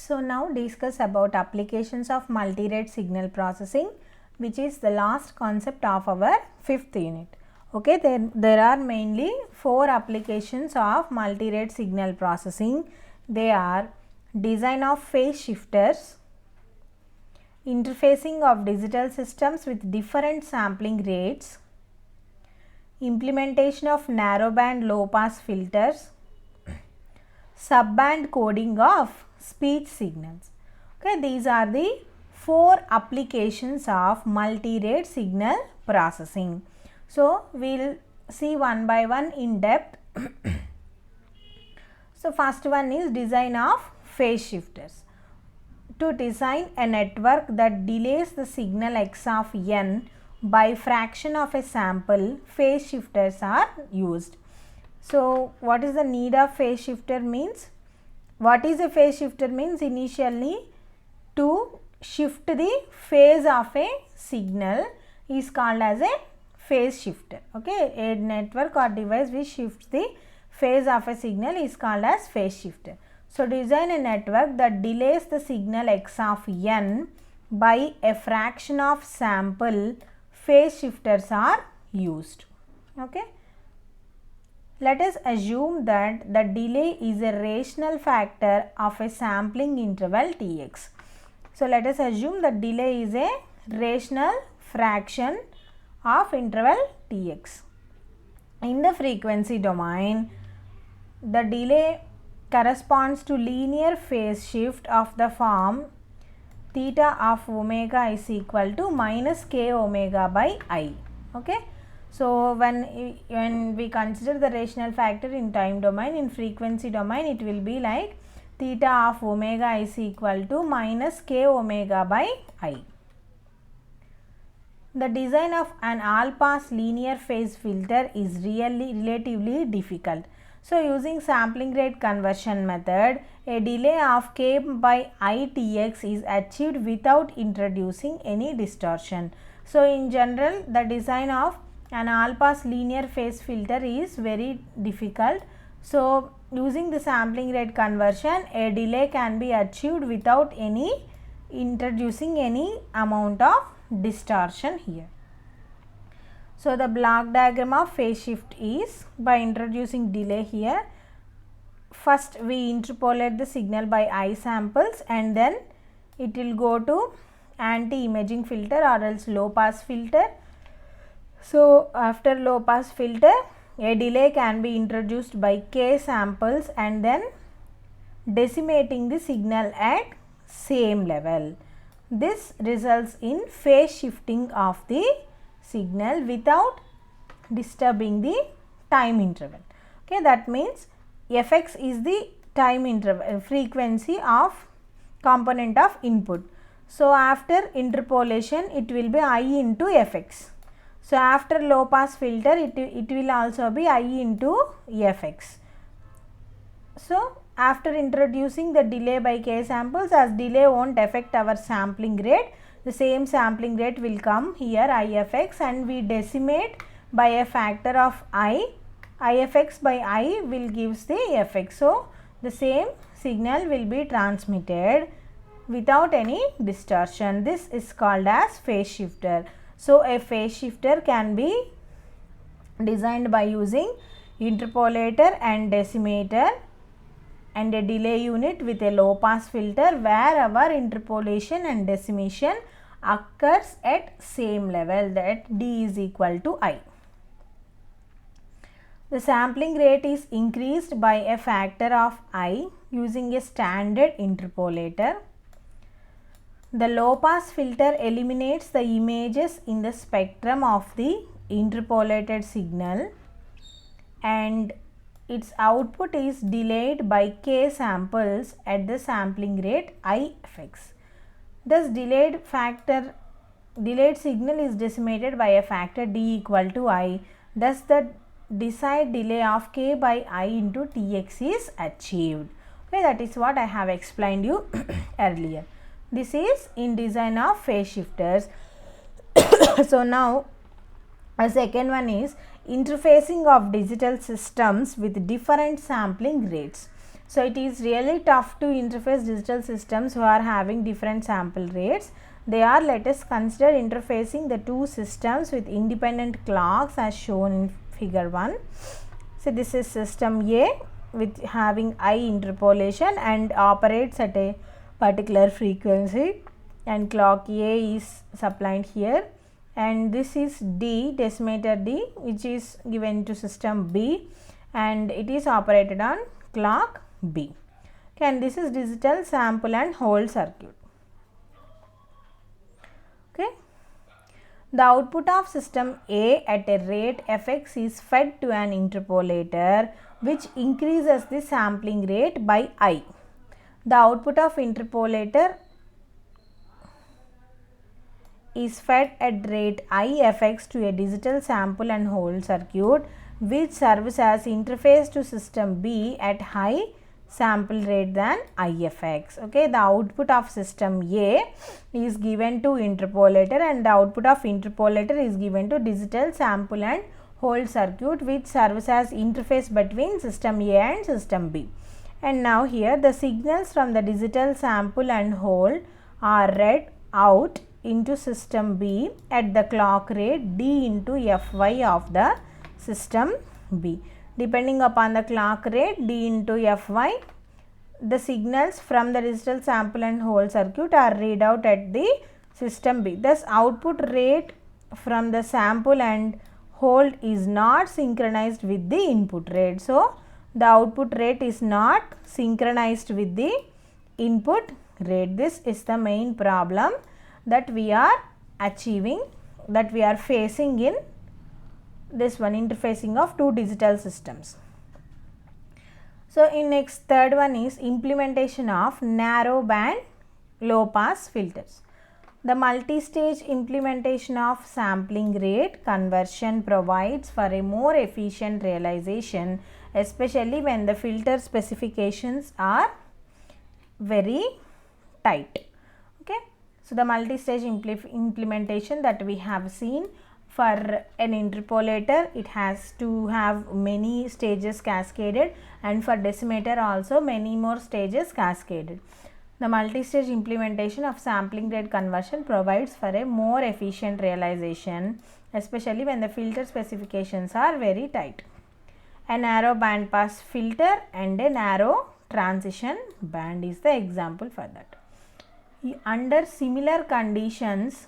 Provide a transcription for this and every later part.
So now discuss about applications of multi-rate signal processing, which is the last concept of our 5th unit. Okay, there are mainly 4 applications of multi-rate signal processing. They are design of phase shifters, interfacing of digital systems with different sampling rates, implementation of narrowband low-pass filters, subband coding of speech signals. Okay, these are the 4 applications of multi-rate signal processing. So, we will see one by one in depth. So, first one is design of phase shifters. To design a network that delays the signal x of n by fraction of a sample, phase shifters are used. So, what is the need of phase shifter means? What is a phase shifter means? Initially, to shift the phase of a signal is called as a phase shifter. Okay, a network or device which shifts the phase of a signal is called as phase shifter. So, design a network that delays the signal x of n by a fraction of sample, phase shifters are used. Okay. Let us assume that the delay is a rational factor of a sampling interval Tx. So, let us assume that delay is a rational fraction of interval Tx. In the frequency domain, the delay corresponds to linear phase shift of the form theta of omega is equal to minus k omega by I. Okay. So, when we consider the rational factor in time domain, in frequency domain it will be like theta of omega is equal to minus k omega by I. The design of an all-pass linear phase filter is relatively difficult. So, using sampling rate conversion method, a delay of k by I Tx is achieved without introducing any distortion. So, in general, the design of an all-pass linear phase filter is very difficult. So, using the sampling rate conversion, a delay can be achieved without introducing any amount of distortion here. So, the block diagram of phase shift is by introducing delay here. First, we interpolate the signal by I samples and then it will go to anti-imaging filter or else low pass filter. So, after low pass filter, a delay can be introduced by k samples and then decimating the signal at same level. This results in phase shifting of the signal without disturbing the time interval. Okay, that means Fx is the time interval frequency of component of input. So, after interpolation it will be I into Fx. So, after low pass filter it will also be I into Fx. So, after introducing the delay by k samples, as delay won't affect our sampling rate, the same sampling rate will come here Ifx and we decimate by a factor of I. Ifx by I will gives the Fx. So, the same signal will be transmitted without any distortion. This is called as phase shifter. So, a phase shifter can be designed by using interpolator and decimator and a delay unit with a low pass filter where our interpolation and decimation occurs at same level, that d is equal to I. The sampling rate is increased by a factor of I using a standard interpolator. The low pass filter eliminates the images in the spectrum of the interpolated signal and its output is delayed by k samples at the sampling rate Ifx. Thus, delayed signal is decimated by a factor d equal to I. Thus, the desired delay of k by I into Tx is achieved. Okay, that is what I have explained you earlier. This is in design of phase shifters. So, now a second one is interfacing of digital systems with different sampling rates. So it is really tough to interface digital systems who are having different sample rates. They are, let us consider interfacing the two systems with independent clocks as shown in figure 1. So this is system A with having I interpolation and operates at a particular frequency, and clock A is supplied here, and this is D, decimator D, which is given to system B, and it is operated on clock B. Okay, and this is digital sample and hold circuit. Okay. The output of system A at a rate fx is fed to an interpolator which increases the sampling rate by I. The output of interpolator is fed at rate I fx to a digital sample and hold circuit which serves as interface to system B at high sample rate than IFX. Okay, the output of system A is given to interpolator and the output of interpolator is given to digital sample and hold circuit which serves as interface between system A and system B. And now here the signals from the digital sample and hold are read out into system B at the clock rate D into Fy of the system B. Depending upon the clock rate D into Fy, the signals from the digital sample and hold circuit are read out at the system B. Thus, output rate from the sample and hold is not synchronized with the input rate. So, the output rate is not synchronized with the input rate. This is the main problem that we are achieving, that we are facing in this one, interfacing of two digital systems. So, in next third one is implementation of narrow band low pass filters. The multi-stage implementation of sampling rate conversion provides for a more efficient realization, especially when the filter specifications are very tight. Okay. So, the multi-stage implementation that we have seen, for an interpolator it has to have many stages cascaded, and for decimator also many more stages cascaded. The multi-stage implementation of sampling rate conversion provides for a more efficient realization, especially when the filter specifications are very tight. A narrow band pass filter and a narrow transition band is the example for that. Under similar conditions,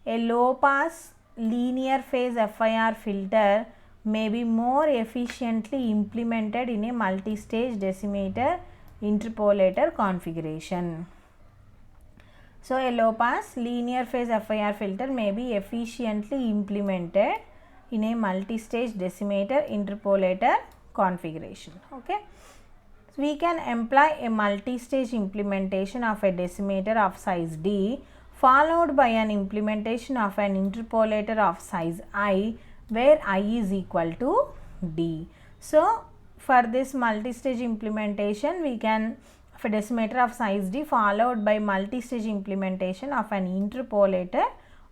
a low pass linear phase FIR filter may be more efficiently implemented in a multi-stage decimator interpolator configuration. So, a low pass linear phase FIR filter may be efficiently implemented in a multi-stage decimator interpolator configuration. Okay. So, we can employ a multi-stage implementation of a decimator of size D followed by an implementation of an interpolator of size I where I is equal to D. So, for this multi-stage implementation we can have a decimator of size D followed by multi-stage implementation of an interpolator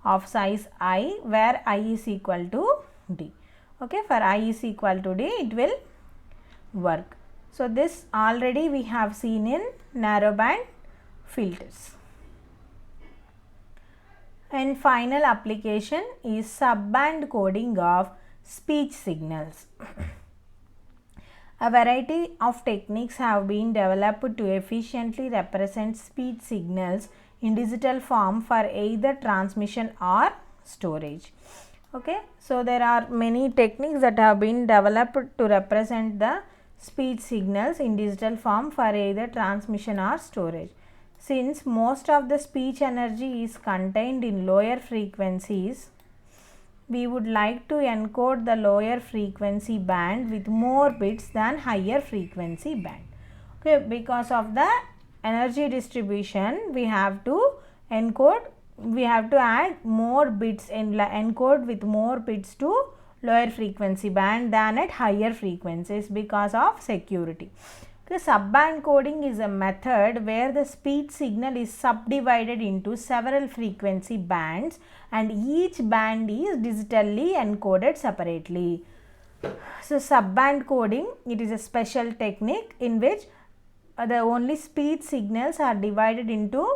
of size I where I is equal to D. Okay, for I is equal to D it will work. So, this already we have seen in narrowband filters. And final application is subband coding of speech signals. A variety of techniques have been developed to efficiently represent speech signals in digital form for either transmission or storage. Okay. So, there are many techniques that have been developed to represent the speech signals in digital form for either transmission or storage. Since most of the speech energy is contained in lower frequencies, we would like to encode the lower frequency band with more bits than higher frequency band. Okay, because of the energy distribution, we have to encode, we have to add more bits and encode with more bits to lower frequency band than at higher frequencies because of security. Okay, subband coding is a method where the speech signal is subdivided into several frequency bands and each band is digitally encoded separately. So, subband coding, it is a special technique in which the only speech signals are divided into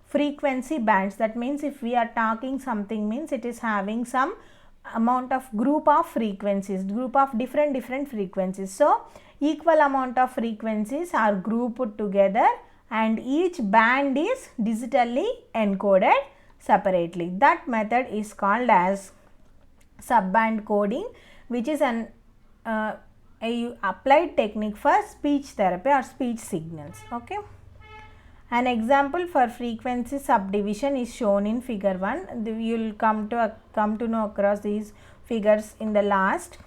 frequency bands. That means if we are talking something, means it is having some amount of group of frequencies, group of different frequencies. So equal amount of frequencies are grouped together and each band is digitally encoded separately. That method is called as subband coding, which is an a applied technique for speech therapy or speech signals. Okay. An example for frequency subdivision is shown in figure 1. You will come to know across these figures in the last.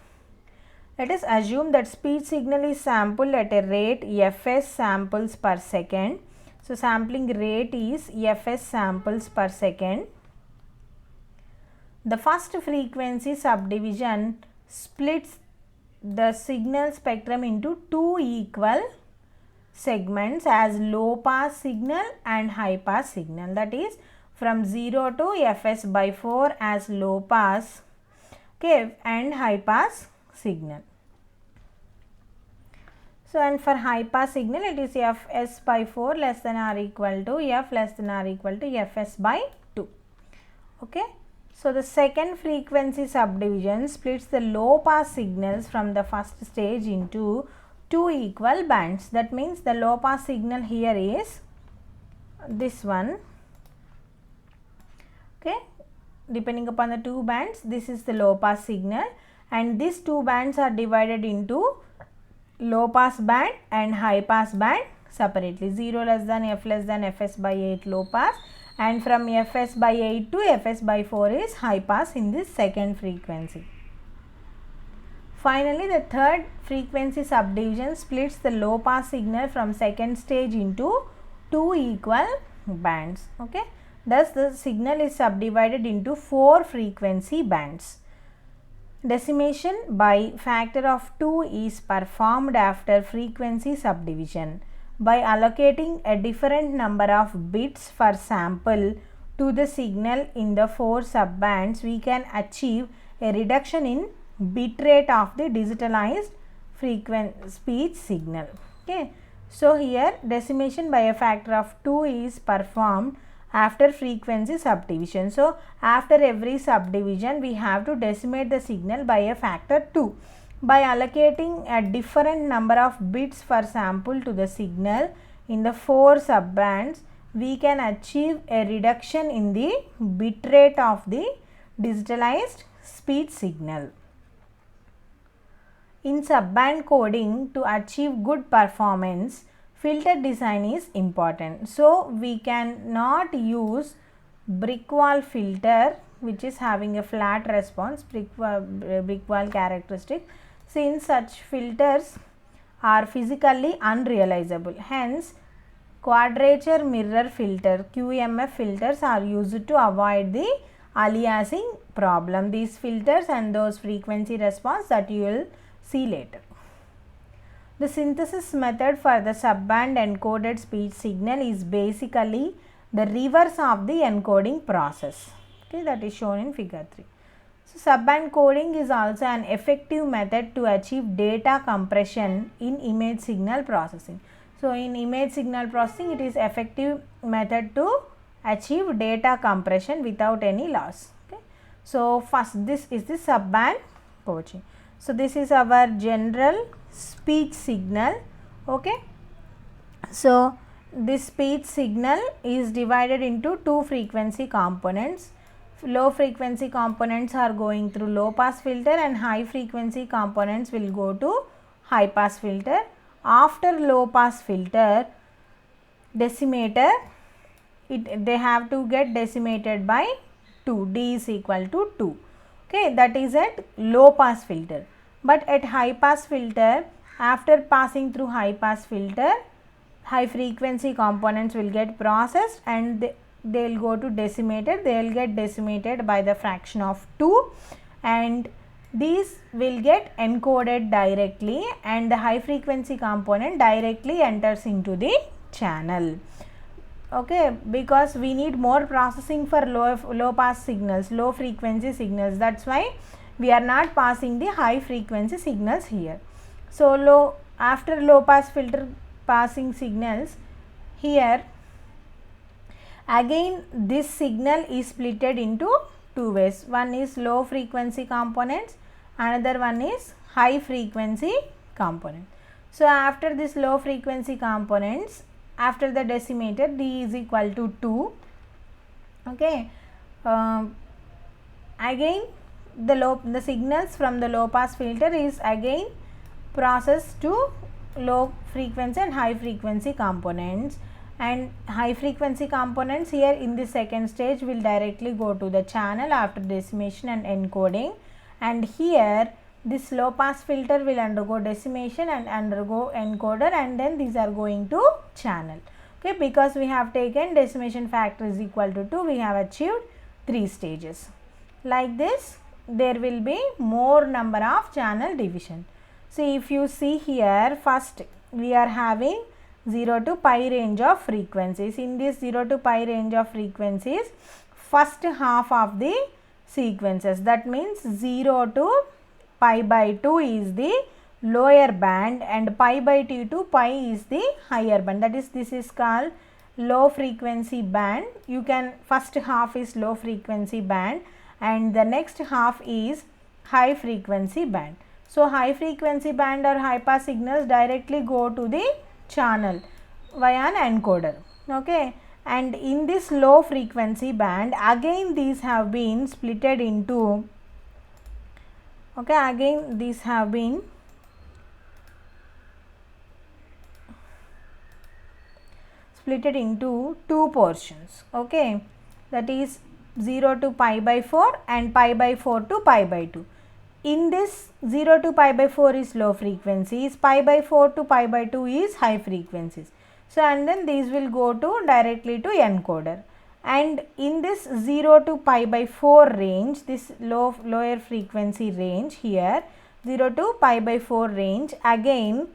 Let us assume that speech signal is sampled at a rate fs samples per second. So sampling rate is fs samples per second. The first frequency subdivision splits the signal spectrum into two equal segments as low pass signal and high pass signal, that is from 0 to fs by 4 as low pass, okay, and high pass signal. So and for high pass signal it is fs by 4 less than or equal to f less than or equal to fs by 2. Okay. So the second frequency subdivision splits the low pass signals from the first stage into two equal bands. That means the low pass signal here is this one, okay, depending upon the two bands, this is the low pass signal, and these two bands are divided into low pass band and high pass band separately. 0 less than f less than fs by 8 low pass, and from fs by 8 to fs by 4 is high pass in this second frequency. Finally, the third frequency subdivision splits the low pass signal from second stage into two equal bands. Okay. Thus, the signal is subdivided into 4 frequency bands. Decimation by factor of 2 is performed after frequency subdivision. By allocating a different number of bits for sample to the signal in the 4 subbands, we can achieve a reduction in bit rate of the digitalized speech signal. Okay. So here decimation by a factor of 2 is performed after frequency subdivision. So after every subdivision we have to decimate the signal by a factor 2. By allocating a different number of bits for sample to the signal in the 4 subbands, we can achieve a reduction in the bit rate of the digitalized speech signal. In subband coding, to achieve good performance, filter design is important. So we can not use brick wall filter which is having a flat response, brick wall characteristic, since such filters are physically unrealizable. Hence, quadrature mirror filter QMF filters are used to avoid the aliasing problem. These filters and those frequency response that you will see later. The synthesis method for the subband encoded speech signal is basically the reverse of the encoding process. Okay, that is shown in figure 3. So subband coding is also an effective method to achieve data compression in image signal processing. So in image signal processing, it is effective method to achieve data compression without any loss. Okay. So first, this is the subband coding. So this is our general speech signal. Okay. So this speech signal is divided into two frequency components. Low frequency components are going through low pass filter and high frequency components will go to high pass filter. After low pass filter, decimator, they have to get decimated by 2, d is equal to 2. Okay, that is at low pass filter. But at high pass filter, after passing through high pass filter, high frequency components will get processed and they will go to decimated. They will get decimated by the fraction of 2 and these will get encoded directly and the high frequency component directly enters into the channel. Okay, because we need more processing for low pass signals, low frequency signals. That's why we are not passing the high frequency signals here. So after low pass filter passing signals. Here again this signal is splitted into two ways. One is low frequency components, another one is high frequency component. So after this low frequency components, after the decimator, D is equal to 2. Okay. Again the signals from the low pass filter is again processed to low frequency and high frequency components, and high frequency components here in the second stage will directly go to the channel after decimation and encoding, and here this low pass filter will undergo decimation and undergo encoder, and then these are going to channel. Okay, because we have taken decimation factor is equal to 2, we have achieved 3 stages. Like this there will be more number of channel division. So if you see here, first we are having 0 to pi range of frequencies. In this 0 to pi range of frequencies, first half of the sequences, that means 0 to pi by 2 is the lower band and pi by 2 to pi is the higher band. That is, this is called low frequency band. You can, first half is low frequency band and the next half is high frequency band. So high frequency band or high pass signals directly go to the channel via an encoder. Okay, and in this low frequency band again these have been splitted into, okay, again these have been splitted into two portions. Okay, that is 0 to pi by 4 and pi by 4 to pi by 2. In this 0 to pi by 4 is low frequencies, pi by 4 to pi by 2 is high frequencies. So and then these will go to directly to encoder, and in this 0 to pi by 4 range, this lower frequency range here, 0 to pi by 4 range, again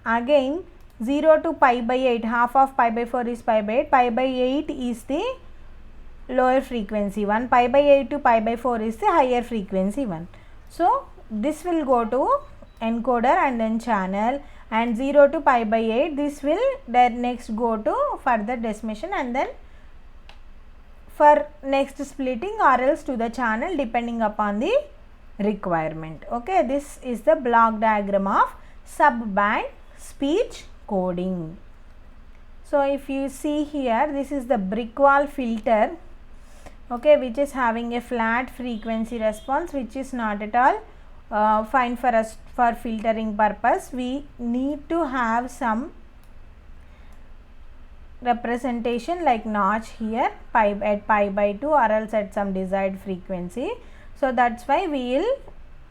again 0 to pi by 8, half of pi by 4 is pi by 8, pi by 8 is the lower frequency one, pi by 8 to pi by 4 is the higher frequency one. So this will go to encoder and then channel, and 0 to pi by 8 this will next go to further decimation and then for next splitting or else to the channel depending upon the requirement. Okay, this is the block diagram of subband speech coding. So if you see here, this is the brick wall filter, okay, which is having a flat frequency response, which is not at all fine for us for filtering purpose. We need to have some representation like notch here at pi by 2 or else at some desired frequency. So that's why we will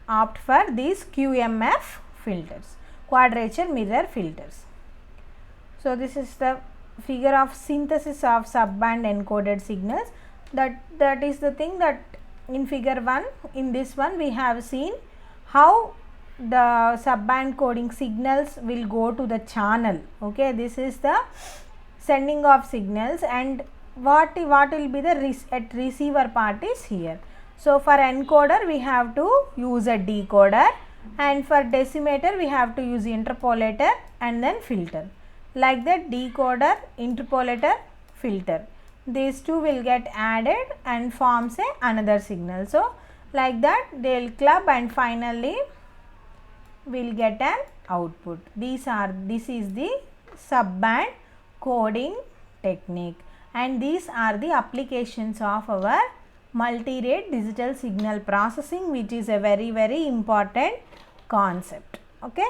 opt for these QMF filters, quadrature mirror filters. So this is the figure of synthesis of subband encoded signals. That is the thing that in figure 1, in this one we have seen how the subband coding signals will go to the channel. Okay, this is the sending of signals, and what will be the at receiver part is here. So for encoder we have to use a decoder, and for decimator we have to use interpolator and then filter. Like that, decoder, interpolator, filter, these two will get added and forms another signal. So like that they will club and finally we will get an output. This is the subband coding technique, and these are the applications of our multi-rate digital signal processing, which is a very important concept. Okay.